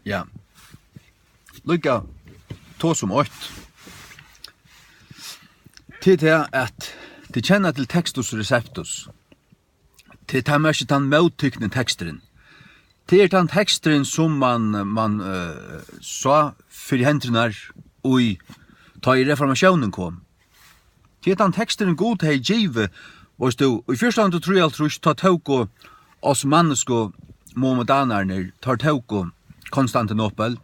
Ja. Lukka to som 8. Tid er at de kjenner til textus receptus. Til tar mest den mottykne teksturin. Det den teksturin som man sa for hendrunar og ta i reformasjonen kom. Det den teksturin god hei givet, og i fyrstand og trus ta tauko oss mannesko mohammedanerne tar tauko Konstantinopel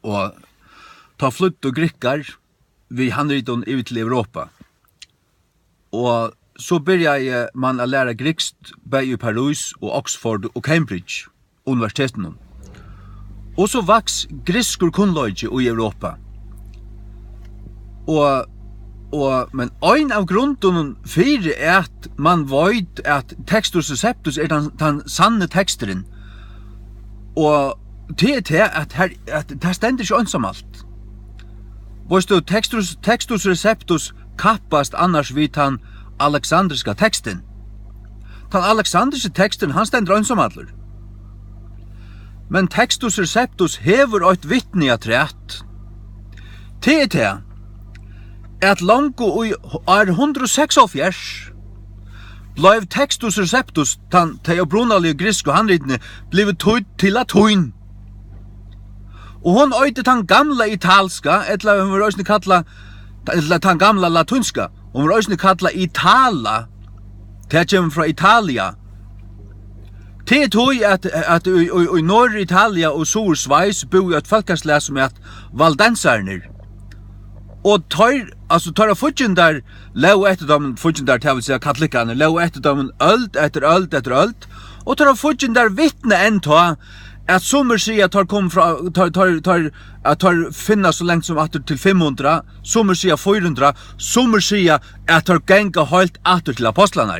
og ta flytt og grikkar vi handriton ut til Europa. Og så börjar man att lära grikskt i Paris och Oxford och Cambridge universiteten. Och så vaks griskur kunnløyge i Europa. Men en av grunden för att man vet att textus receptus är den sanne teksturin. Og det er at det stender ikke ønsommalt. Våst du, textus receptus kappast annars vid den alexandriska texten. Den alexandriska texten, han stender ønsommaller. Men textus receptus hever et vittne at rett. Det er at langt i 176 blev textus receptus, den teobrunalige griske handritene, blev tøyd til latin. Og hon øyde den gamla italska, eller hun var også kalla, eller den gamla latinska, hun var også kalla Itala, det kommer fra Italia. Det er tøy at i Nord-Italia og Sur-Sveis bor et folkeslag som er Waldensianer. Og tar futjen der, leo etter dem, futjen der, det vil si katolikkerne, leo etter dem øld etter øld etter øld, og tar futjen der vittne enn ta, at sommer sier at tar finna så lengt som atter til 500, sommer sier 400, sommer sier at tar genga helt atter til apostlarna.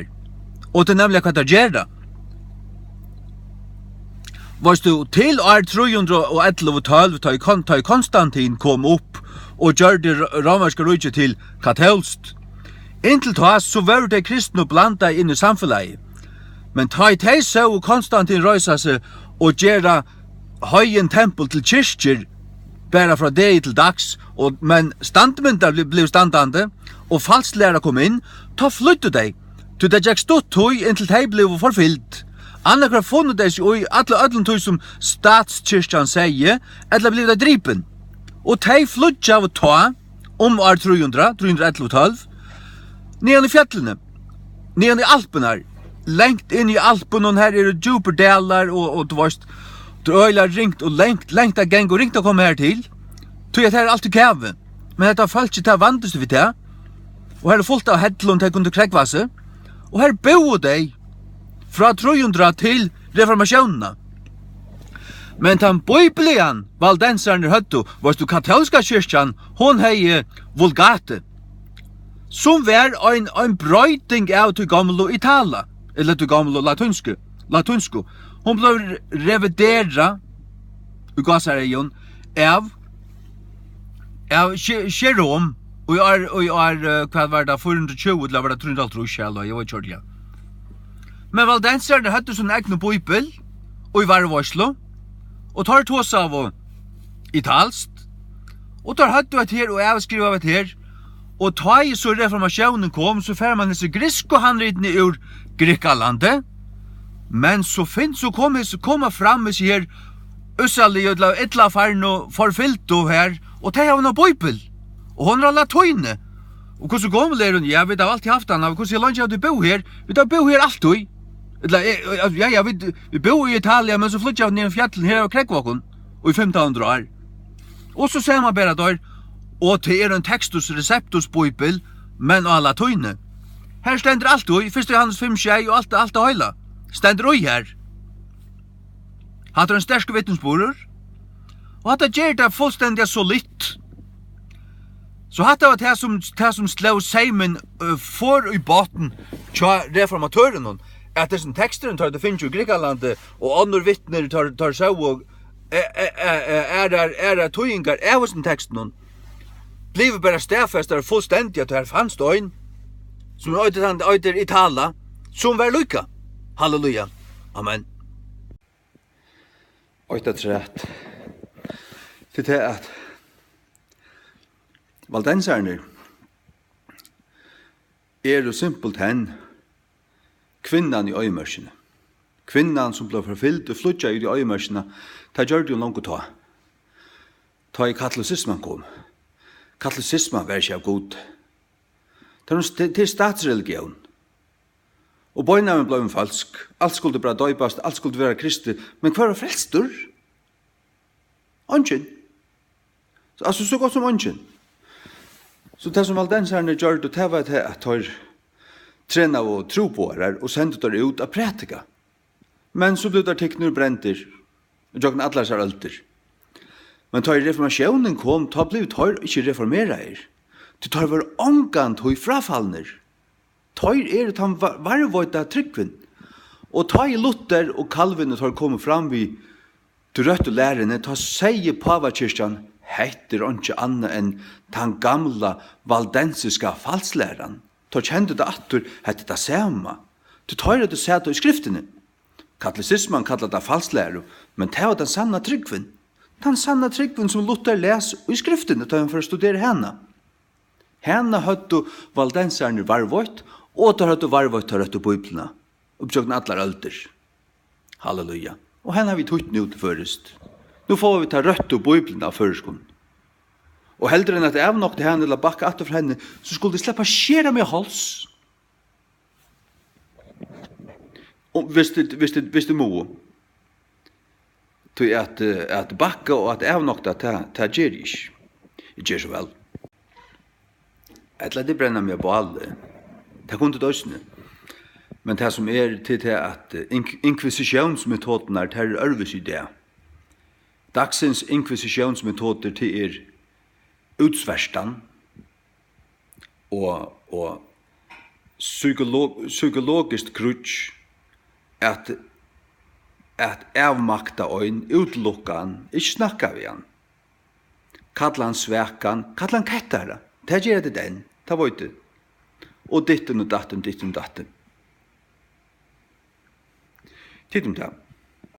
Og det er nemlig hva det gjør det. Varst du til år 311 og 12, ta Konstantin kom opp, og gjør det romerske rydget til katolskt. Inntil tas så var det kristne blanda inn i samfunnet. Men ta i teg så Konstantin røysa seg og gjøre høyen tempel til kyrkjer bare fra det til dags, men standmynda ble standande, og falsklæra kom inn, ta flyttet deg, til det gikk stått tøy inntil de ble forfyllt. Annakra funnet deg i alle tøy som statskyrkjan sier, eller ble det dripen. Og de flyttet av å ta, år 311 og 12, ned i fjellene, ned i Alpene, lengt inn i Alpen, og her er det djuperdelar, og du varst, du øyla ringt, og lengt av geng, og ringt å komme her til, tog at her er alltid kæve, men dette har følt ikke til vandest vi til, og her er fullt av hedlund til kunne krekvasse, og her bo de fra 300 til reformasjonene. Men den bibelian Waldensianer høttu, varst du katolska kyrkjan, hon hei vulgate, som var en brøyding av til gamle Itala, eller til gamle latinsko. Hon ble revidera i gassareion av Kjerom, og hva var det, 420, eller var det 330, eller jeg var ikke kjørt, ja. Men Waldensianer høttu sånn egen bibel, og i varvåslo, og tar tås av italst, og tar høttu et her, og jeg skriver av et her, og ta i så reformasjonen kom, så fer man disse grisko handritene ur Grikkalandet, men så kommer fram med her Ussali og etla farno forfylto her, og de har en bibel, og hun har latøyne. Og hvordan gammel er hun? Ja, vi har alltid haft han, hvordan er langt av du bo her? Vi har bo her alltid. Ja, vi bor i Italia, men så flytter jeg ned i fjallen her av Krekvåken, og i 1500 år. Og så ser man bare der, og det er en textus receptus bibel, men av latøyne. Her stender alt ui, 1. Johannes 5:6 og alt det høyla. Stender ui her. Hatt er en sterske vittnesborer, og hatt er gjør det fullstendig solitt. Så hatt er det som slå seimen for i baten tja reformatøren, at det som teksteren tar det finnes jo i Grikkalandet, og andre vittner tar seg og er tøyingar av sin teksten, blir bare staðfestir fullstendig at her fanns det øyn, som øyder Itala, som var lykka. Halleluja. Amen. 8:3 til det at Waldensierne jo simpelt hen kvinnan i øyemørsene. Kvinnan som ble forfyllt og flutja ut i øyemørsene, ta gjør det jo langt å ta. Ta i katolisismen kom. Katolisismen var ikke av god. Det statsreligion. Og bøynavn ble falsk. Alt skulle bare døybast, alt skulle være kristi. Men hva var frelstur? Ongen. Altså så godt som ongen. Så det som Waldensierne gjør det, det var at de trena og tro på det, og sendte det ut av prætika. Men så ble det tekner brenter, og jokken alle seg ølter. Men da reformasjonen kom, da ble det ikke reformeret. Det var omgant og frafallner. Det han varðveitt tryggvin. Og ta i Luther og Calvin tar kommet fram vi til rødt og lærerne, ta sier Pavakirkjan, heter ikke annet enn den gamla Waldensiska falslæran. Ta kjente det atter, heter det samme. Du tar det sett i skriftene. Katolisismen kallar det falslæru, men det var den sanna tryggvin. Den sanna tryggvin som Luther les i skriftene, ta han for å studere henne. Henne høtte Waldensierne varðveitt, og tar høtte varðveitt tar rødt bøyplene, oppsøkne atlar ølter. Halleluja. Og henne har vi tøtt nå til først. Nå får vi ta rødt bøyplene av førskolen. Og heldre enn at jeg nok til henne, eller bakke atter for henne, så skulle de slippe skjere med hals. Og hvis det må, til at bakke og at jeg nok til at gjør ikke. Jeg gjør så vel. Jeg det brenner meg på alle. Det kunne døsne. Men det som til at inkvisisjonsmetoden til ørvis i det. Dagsens inkvisisjonsmetoder til utsverstan og psykologisk krutsk at avmakta øyn, utlukkan, ikke snakka vi han. Kalla han svekan, kalla han kettara. Det gjør det den, det var det. Og ditten og datten. Titt om det.